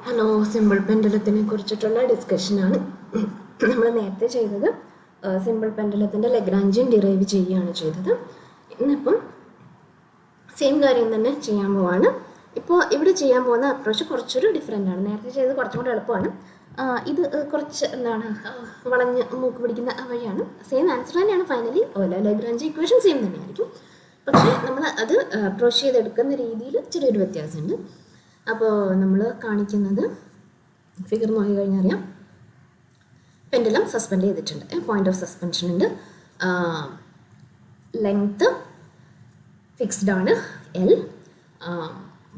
Hello, simple പെൻഡുലത്തിനെ കുറിച്ചിട്ടുള്ള ഡിസ്കഷനാണ് നമ്മൾ നേരത്തെ ചെയ്തത്. സിമ്പിൾ പെൻഡുലത്തിൻ്റെ ലഗ്രാഞ്ചിയൻ ഡിറൈവ് ചെയ്യുകയാണ് ചെയ്തത്. ഇന്നിപ്പം സെയിം കാര്യം തന്നെ ചെയ്യാൻ പോവാണ്. ഇപ്പോൾ ഇവിടെ ചെയ്യാൻ പോകുന്ന അപ്രോച്ച് കുറച്ചൊരു ഡിഫറെൻ്റ് ആണ്. നേരത്തെ ചെയ്തത് കുറച്ചും കൂടെ എളുപ്പമാണ്. ഇത് കുറച്ച് വളഞ്ഞ് മൂക്ക് പിടിക്കുന്ന വഴിയാണ്. സെയിം ആൻസർ തന്നെയാണ് ഫൈനലി. ലഗ്രാഞ്ച് ഇക്വേഷൻ സെയിം തന്നെയായിരിക്കും. പക്ഷേ നമ്മൾ അത് അപ്രോച്ച് ചെയ്തെടുക്കുന്ന രീതിയിൽ ചെറിയൊരു വ്യത്യാസമുണ്ട്. അപ്പോൾ നമ്മൾ കാണിക്കുന്നത് ഫിഗർ നോക്കി കഴിഞ്ഞാൽ അറിയാം. പെൻഡുലം സസ്പെൻഡ് ചെയ്തിട്ടുണ്ട്. പോയിന്റ് ഓഫ് സസ്പെൻഷൻ ഉണ്ട്. ലെങ്ത്ത് ഫിക്സ്ഡ് ആണ്, എൽ.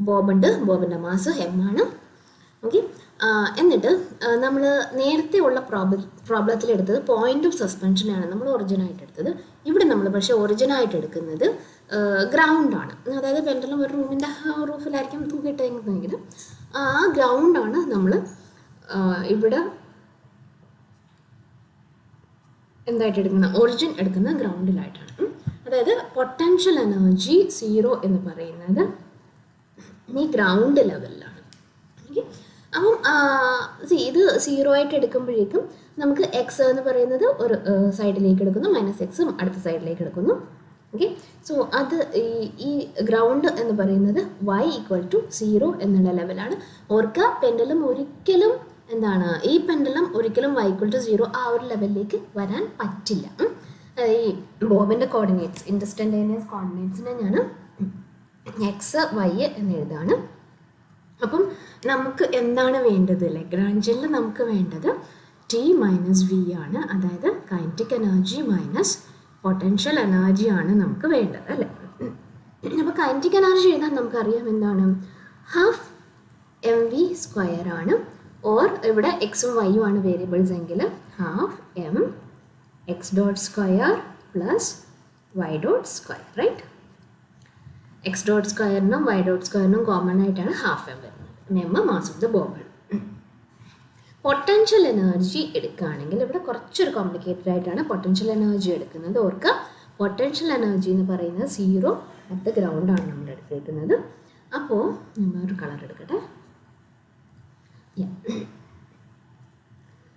ബോബുണ്ട്, ബോബിൻ്റെ മാസ് എം ആണ്. ഓക്കെ. എന്നിട്ട് നമ്മൾ നേരത്തെ ഉള്ള പ്രോബ്ലത്തിലെടുത്തത് പോയിന്റ് ഓഫ് സസ്പെൻഷനാണ് നമ്മൾ ഒറിജിനായിട്ട് എടുത്തത്. ഇവിടെ നമ്മൾ പക്ഷേ ഒറിജിനായിട്ട് എടുക്കുന്നത് ഗ്രൗണ്ടാണ്. അതായത് പെൻഡുലം ഒരു റൂമിൻ്റെ റൂഫിലായിരിക്കും തൂക്കിയിട്ടെങ്കിൽ ആ ഗ്രൗണ്ടാണ് നമ്മൾ ഇവിടെ എന്തായിട്ട് എടുക്കുന്ന ഒറിജിൻ എടുക്കുന്ന ഗ്രൗണ്ടിലായിട്ടാണ്. അതായത് പൊട്ടൻഷ്യൽ എനർജി 0 എന്ന് പറയുന്നത് ഈ ഗ്രൗണ്ട് ലെവലിലാണ്. ഓക്കെ. അപ്പം ഇത് 0 ആയിട്ട് എടുക്കുമ്പോഴേക്കും നമുക്ക് എക്സ് എന്ന് പറയുന്നത് ഒരു സൈഡിലേക്ക് എടുക്കുന്നു, -എക്സും അടുത്ത സൈഡിലേക്ക് എടുക്കുന്നു. ഓക്കെ. സോ അത് ഈ ഗ്രൗണ്ട് എന്ന് പറയുന്നത് y = 0 എന്നുള്ള ലെവലാണ്. ഓർക്കുക, പെൻഡുലം ഒരിക്കലും ഈ പെൻഡുലം ഒരിക്കലും y = 0 ആ ഒരു ലെവലിലേക്ക് വരാൻ പറ്റില്ല. ഈ ബോബിൻ്റെ കോർഡിനേറ്റ്സ്, ഇൻസ്റ്റൻറ്റേനിയസ് കോർഡിനേറ്റ്സിനെ ഞാൻ എക്സ് വൈ എന്ന് എഴുതാണ്. അപ്പം നമുക്ക് എന്താണ് വേണ്ടത്? ലഗ്രാഞ്ചിയനിൽ നമുക്ക് വേണ്ടത് T - V ആണ്. അതായത് kinetic energy minus potential energy ആണ് നമുക്ക് വേണ്ടത്, അല്ലേ? അപ്പോൾ കൈനറ്റിക് എനർജി എഴുതാൻ നമുക്കറിയാം എന്താണ്, ½ ആണ്. ഓർ ഇവിടെ എക്സും വൈയും ആണ് വേരിയബിൾസ് എങ്കിൽ ½ x² പ്ലസ് y², റൈറ്റ്? x²നും y²നും കോമൺ ആയിട്ടാണ് ½ വരുന്നത്. Mass of the bobble. Potential energy എടുക്കുകയാണെങ്കിൽ ഇവിടെ കുറച്ചൊരു കോംപ്ലിക്കേറ്റഡ് ആയിട്ടാണ് പൊട്ടൻഷ്യൽ എനർജി എടുക്കുന്നത്. ഓർക്കുക, പൊട്ടൻഷ്യൽ എനർജി എന്ന് പറയുന്നത് 0 അറ്റ് ദ ഗ്രൗണ്ടാണ് നമ്മൾ എടുത്തേക്കുന്നത്. അപ്പോൾ നമ്മളൊരു കളർ എടുക്കട്ടെ.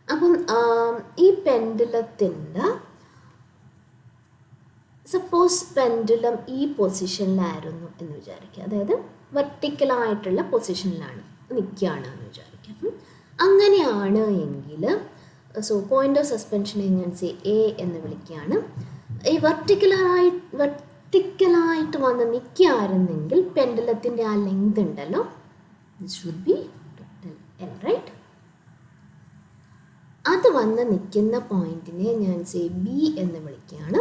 അപ്പം ഈ പെൻഡുലത്തിൻ്റെ സപ്പോസ് പെൻഡുലം ഈ പൊസിഷനിലായിരുന്നു എന്ന് വിചാരിക്കുക. അതായത് വെർട്ടിക്കലായിട്ടുള്ള പൊസിഷനിലാണ് നിൽക്കുകയാണ് എന്ന് വിചാരിക്കുക. അങ്ങനെയാണ് എങ്കിൽ പോയിന്റ് ഓഫ് സസ്പെൻഷനെ ഞാൻ എ എന്ന് വിളിക്കുകയാണ്. ഈ വെർട്ടിക്കലായിട്ട് വന്ന് നിൽക്കുകയായിരുന്നെങ്കിൽ പെൻഡുലത്തിൻ്റെ ആ ലെങ്ത് ഉണ്ടല്ലോ, this should be total L, right? അത് വന്ന് നിൽക്കുന്ന പോയിന്റിനെ ഞാൻ ബി എന്ന് വിളിക്കുകയാണ്.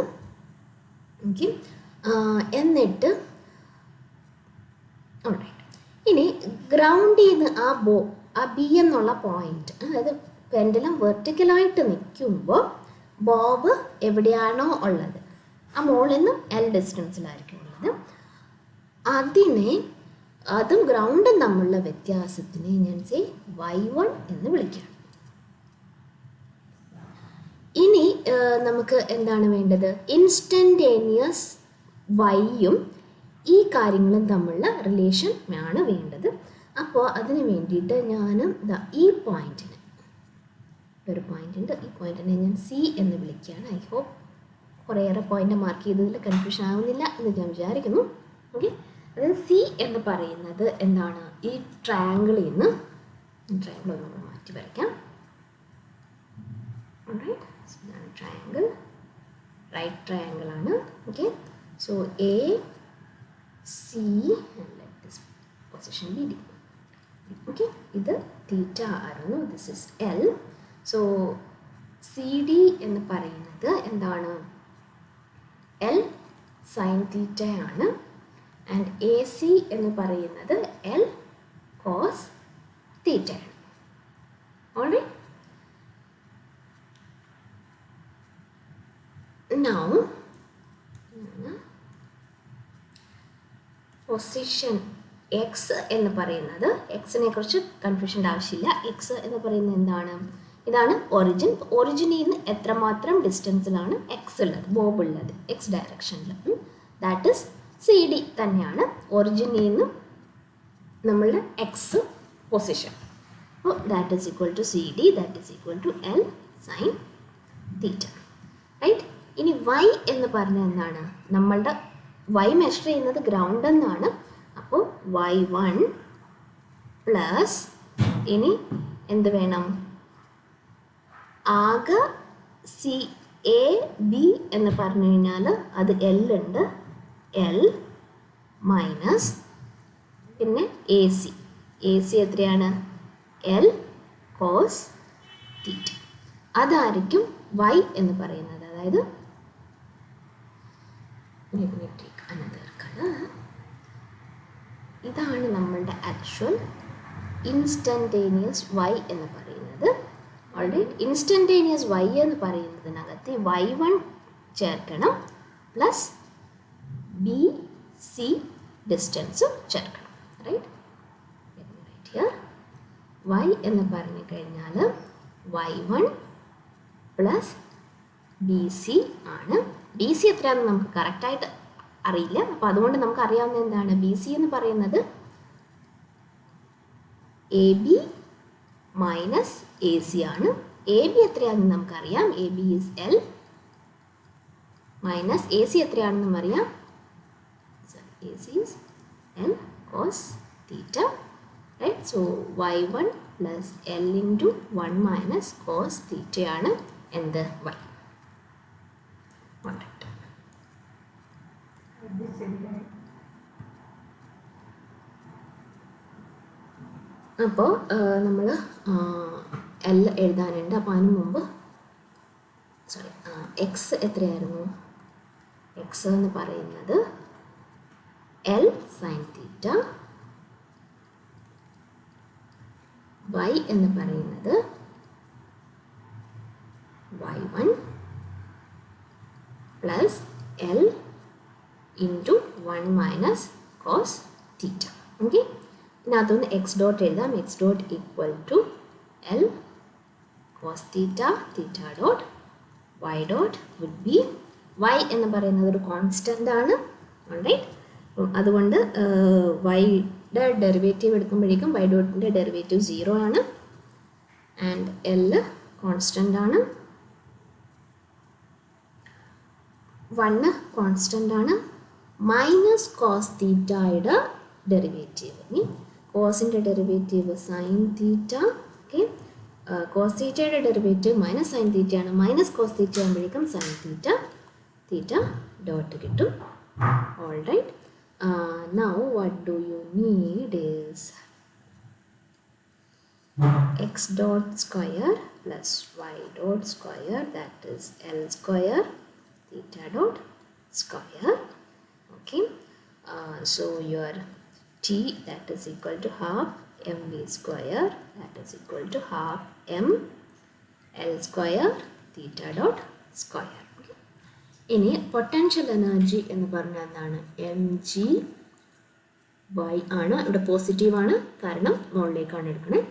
ഓക്കെ. എന്നിട്ട് ഇനി ഗ്രൗണ്ടിൽ നിന്ന് ആ ബി എന്നുള്ള പോയിന്റ്, അതായത് പെൻഡുലം വെർട്ടിക്കലായിട്ട് നിൽക്കുമ്പോൾ ബോബ് എവിടെയാണോ ഉള്ളത് ആ മോളിൽ നിന്ന് എൽ ഡിസ്റ്റൻസിലായിരിക്കും ഉള്ളത്. അതും ഗ്രൗണ്ടും തമ്മിലുള്ള വ്യത്യാസത്തിനെ ഞാൻ y1 എന്ന് വിളിക്കുകയാണ്. ഇനി നമുക്ക് എന്താണ് വേണ്ടത്? ഇൻസ്റ്റൻറ്റേനിയസ് വൈയും ഈ കാര്യങ്ങളും തമ്മിലുള്ള റിലേഷൻ ആണ് വേണ്ടത്. അപ്പോൾ അതിന് വേണ്ടിയിട്ട് ഞാൻ ഈ പോയിന്റിന് ഒരു പോയിൻ്റുണ്ട്, ഈ പോയിന്റിനെ ഞാൻ സി എന്ന് വിളിക്കുകയാണ്. ഐ ഹോപ്പ് കുറേയേറെ പോയിന്റ് മാർക്ക് ചെയ്തതിൽ കൺഫ്യൂഷൻ ആവുന്നില്ല എന്ന് ഞാൻ വിചാരിക്കുന്നു. ഓക്കെ. അതായത് സി എന്ന് പറയുന്നത് എന്താണ്? ഈ ട്രയാങ്കിളിൽ നിന്ന് ട്രയാങ്കിൾ നമ്മൾ മാറ്റി വരയ്ക്കാം. ഇതാണ് ട്രയാങ്കിൾ, റൈറ്റ് ട്രയാങ്കിൾ ആണ്. Okay. So A C position B D. Okay. ഇത് തീറ്റ ആയിരുന്നു, this is L. So C D എന്ന് പറയുന്നത് എന്താണ്? എൽ സൈൻ തീറ്റ ആണ്. ആൻഡ് എ സി എന്ന് പറയുന്നത് എൽ കോസ് തീറ്റ ആണ്. ഓൾറൈറ്റ്. നൗ പൊസിഷൻ എക്സ് എന്ന് പറയുന്നത്, എക്സിനെ കുറിച്ച് കൺഫ്യൂഷൻ്റെ ആവശ്യമില്ല. എക്സ് എന്ന് പറയുന്നത് എന്താണ്? ഇതാണ് ഒറിജിൻ. ഒറിജിനിൽ നിന്ന് എത്രമാത്രം ഡിസ്റ്റൻസിലാണ് എക്സ് ഉള്ളത്, ബോബ് ഉള്ളത്, എക്സ് ഡയറക്ഷനിൽ. ദാറ്റ് ഇസ് സി ഡി തന്നെയാണ് ഒറിജിനിൽ നിന്ന് നമ്മളുടെ എക്സ് പൊസിഷൻ. അപ്പോൾ that is equal to C D, that is equal to L sine theta. Right. ഇനി വൈ എന്ന് പറഞ്ഞാൽ എന്താണ്? നമ്മളുടെ വൈ മെഷർ ചെയ്യുന്നത് ഗ്രൗണ്ട് എന്നാണ്. അപ്പോൾ y1 പ്ലസ് ഇനി എന്ത് വേണം? ആകെ സി എ ബി എന്ന് പറഞ്ഞു കഴിഞ്ഞാൽ അത് എൽ ഉണ്ട്, എൽ മൈനസ് പിന്നെ എ സി എത്രയാണ്? L cos theta. അതായിരിക്കും വൈ എന്ന് പറയുന്നത്. അതായത് ഇതാണ് നമ്മളുടെ ആക്ച്വൽ ഇൻസ്റ്റൻറ്റേനിയസ് വൈ എന്ന് പറയുന്നത്. ഓൾറൈറ്റ്. ഇൻസ്റ്റൻറ്റേനിയസ് വൈ എന്ന് പറയുന്നതിനകത്ത് y1 ചേർക്കണം പ്ലസ് ബി സി ഡിസ്റ്റൻസും ചേർക്കണം. റൈറ്റ്. റൈറ്റ് ഹിയർ വൈ എന്ന് പറഞ്ഞു കഴിഞ്ഞാൽ y1 പ്ലസ് ബി സി ആണ്. ബി സി എത്രയാണെന്ന് നമുക്ക് കറക്റ്റായിട്ട് അറിയില്ല. അപ്പോൾ അതുകൊണ്ട് നമുക്ക് അറിയാവുന്ന എന്താണ്? ബി സി എന്ന് പറയുന്നത് A B minus A C ആണ്. എ ബി എത്രയാണെന്ന് നമുക്കറിയാം, A B is L minus A C എത്രയാണെന്നും അറിയാം, A C is L cos theta. Right. So y1 plus L into 1 minus cos തീറ്റയാണ് എന്ത്? വൈ. അപ്പോൾ നമ്മൾ എൽ എഴുതാനുണ്ട്. അപ്പോൾ അതിന് മുമ്പ് എക്സ് എത്രയായിരുന്നു? എക്സ് എന്ന് പറയുന്നത് എൽ സൈൻ തീറ്റ, വൈ എന്ന് പറയുന്നത് y1 plus L into 1 minus cos theta. Okay. ഇതിനകത്തുനിന്ന് എക്സ് ഡോട്ട് എഴുതാം. X dot equal to L cos theta, theta dot Y dot would be, Y എന്ന് പറയുന്നത് ഒരു കോൺസ്റ്റൻ്റ് ആണ്. റൈറ്റ്. അതുകൊണ്ട് വൈയുടെ ഡെറിവേറ്റീവ് എടുക്കുമ്പോഴേക്കും വൈ ഡോട്ടിൻ്റെ ഡെറിവേറ്റീവ് 0 ആണ്. ആൻഡ് എൽ കോൺസ്റ്റൻ്റ് ആണ്, 1 കോൺസ്റ്റൻ്റ് ആണ്. മൈനസ് കോസ് തീറ്റയുടെ ഡെറിവേറ്റീവ്, ഇനി കോസിൻ്റെ derivative sine theta. Okay. Cos തീറ്റയുടെ ഡെറിവേറ്റീവ് മൈനസ് സൈൻ തീറ്റയാണ്. മൈനസ് കോസ് തീറ്റ ആകുമ്പോഴേക്കും സൈൻ തീറ്റ, തീറ്റ ഡോട്ട് കിട്ടും. All right. Now what do you need is X dot square plus Y dot square, that is L square theta dot square. Okay. So your t, that is equal to half mv square, that is equal to half m l square theta dot square. Okay. ഇനി potential energy എന്ന് പറഞ്ഞാൽ എന്താണ്? M G Y ആണ്. ഇവിടെ positive ആണ് കാരണം മുകളിലേക്കാണ് എടുക്കുന്നത്.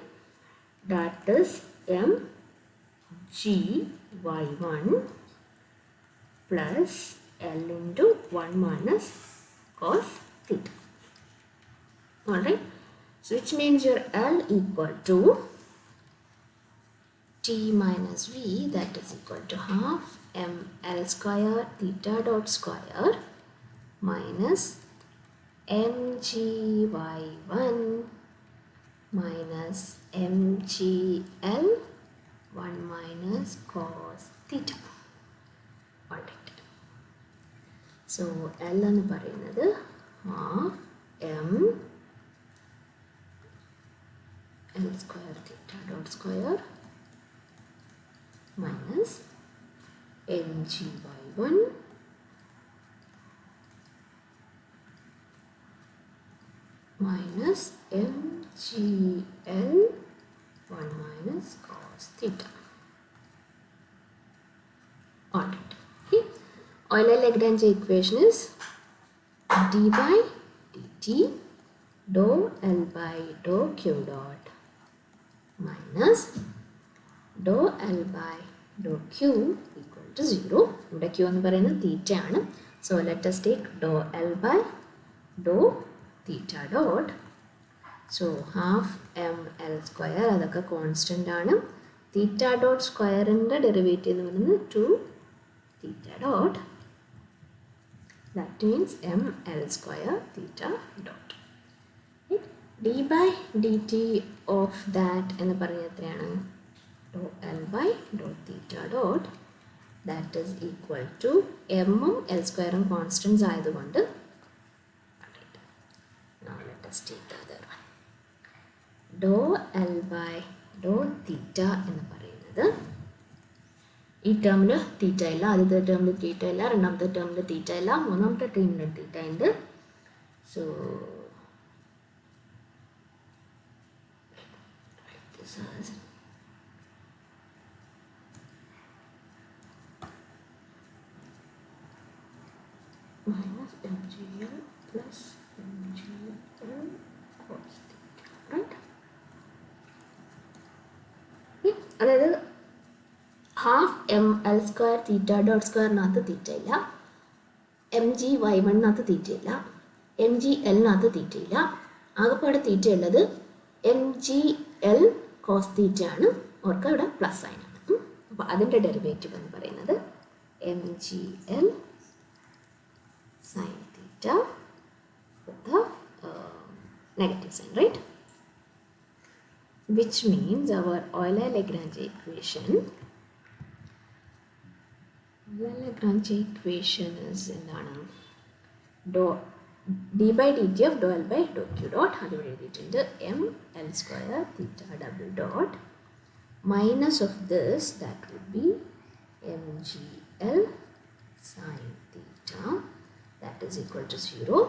That is M G Y 1 plus L into 1 minus cos theta. Alright. So which means your L equal to T minus V, that is equal to half M L square theta dot square minus M G Y 1 minus M G L 1 minus cos theta. Alright. So L എന്ന് പറയുന്നത് half m L square theta dot square minus mgy1 minus mgl 1 minus cos theta. Alright. Okay. Euler-Lagrange equation is d by dt dou L by dou Q dot minus dou L by dou Q equal to 0. ഇവിടെ Q എന്ന് പറയുന്നത് തീറ്റ ആണ്. So let us take dou L by dou theta dot so half M L square അതൊക്കെ constant ആണ്. Theta dot സ്ക്വയറിൻ്റെ derivative എന്ന് പറയുന്നത് 2 theta dot, that means M L square theta dot. D by D T of that എന്ന് പറയുന്നത് എത്രയാണ്? Do L by do theta dot, that is equal to എമ്മും L സ്ക്വയറും കോൺസ്റ്റൻസ് ആയതുകൊണ്ട് ഡോ എൽ ബൈ ഡോ തീറ്റ എന്ന് പറയുന്നത് ഈ ടേമിൽ തീറ്റ ഇല്ല, ആദ്യത്തെ ടേമിൽ തീറ്റ ഇല്ല, രണ്ടാമത്തെ ടേമിൽ തീറ്റ ഇല്ല, മൂന്നാമത്തെ ടേമിൽ തീറ്റ ഉണ്ട്. So minus mgl plus mgl cos theta, right? അതായത് half M L square theta dot സ്ക്വയറിനകത്ത് തീറ്റ ഇല്ല, എം ജി വൈ വണ്ണിനകത്ത് തീറ്റ ഇല്ല, എം ജി എല്ലിനകത്ത് തീറ്റ ഇല്ല, ആകെപ്പാടെ തീറ്റ ഉള്ളത് M G L cos theta ആണ്. ഓർക്ക് ഇവിടെ പ്ലസ് സൈൻ ആണ്. അപ്പോൾ അതിൻ്റെ ഡെറിവേറ്റീവ് എന്ന് പറയുന്നത് M G L sin theta with the negative sign, right? Which means our Euler-Lagrange equation is എന്താണ്? d by dt of dou L by dou Q dot, അത് ഇവിടെ എഴുതിയിട്ടുണ്ട്. M L square theta double dot minus of this, that would be M G L sine theta, that is equal to 0.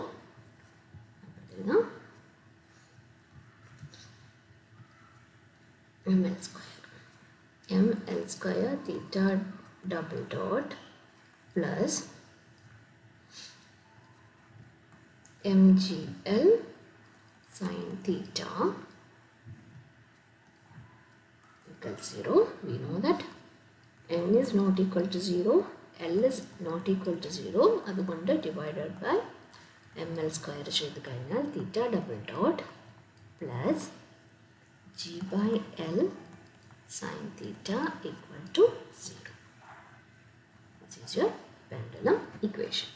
ml square theta double dot plus mgl sin theta equals 0. We know that n is not equal to 0, L is not equal to 0, അതുകൊണ്ട് divided by ml square ചെയ്ത് കഴിഞ്ഞാൽ theta double dot plus G by L sine theta equal to 0. This is your pendulum equation.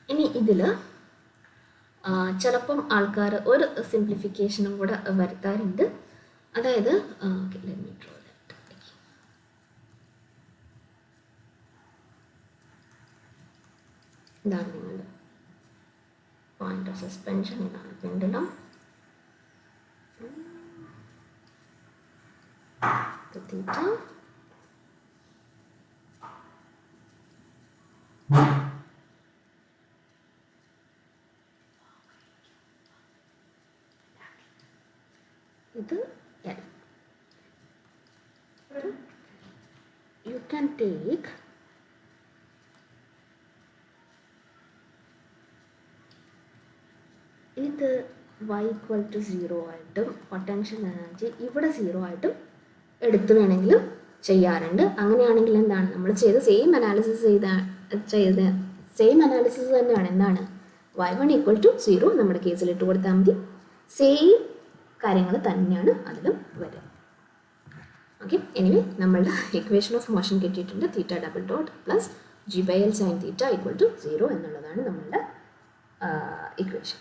ഇനി ഇതിൽ ചിലപ്പം ആൾക്കാർ ഒരു സിംപ്ലിഫിക്കേഷനും കൂടെ വരുത്താറുണ്ട്. അതായത് ഇതാണ് നിങ്ങളുടെ പോയിന്റ് ഓഫ് സസ്പെൻഷൻ, ഇതാണ് പെൻഡുലം. തീറ്റ ഇത് എൽ. യു ക്യാൻ ടേക്ക് ഇത് y ഈക്വൽ ടു 0 ആയിട്ടും പൊട്ടൻഷ്യൽ എനർജി ഇവിടെ 0 ആയിട്ടും എടുത്തു വേണമെങ്കിലും ചെയ്യാറുണ്ട്. അങ്ങനെയാണെങ്കിൽ എന്താണ് നമ്മൾ ചെയ്ത സെയിം അനാലിസിസ് തന്നെയാണ്. എന്താണ് y1 ഈക്വൽ ടു 0 നമ്മുടെ കേസിൽ ഇട്ട് കൊടുത്താൽ മതി. സെയിം കാര്യങ്ങൾ തന്നെയാണ് അതിലും വരിക. ഓക്കെ, എനിവേ നമ്മളുടെ ഇക്വേഷൻ ഓഫ് മോഷൻ കിട്ടിയിട്ടുണ്ട്. Theta double dot plus G by L sine theta equal to 0 എന്നുള്ളതാണ് നമ്മളുടെ ഇക്വേഷൻ.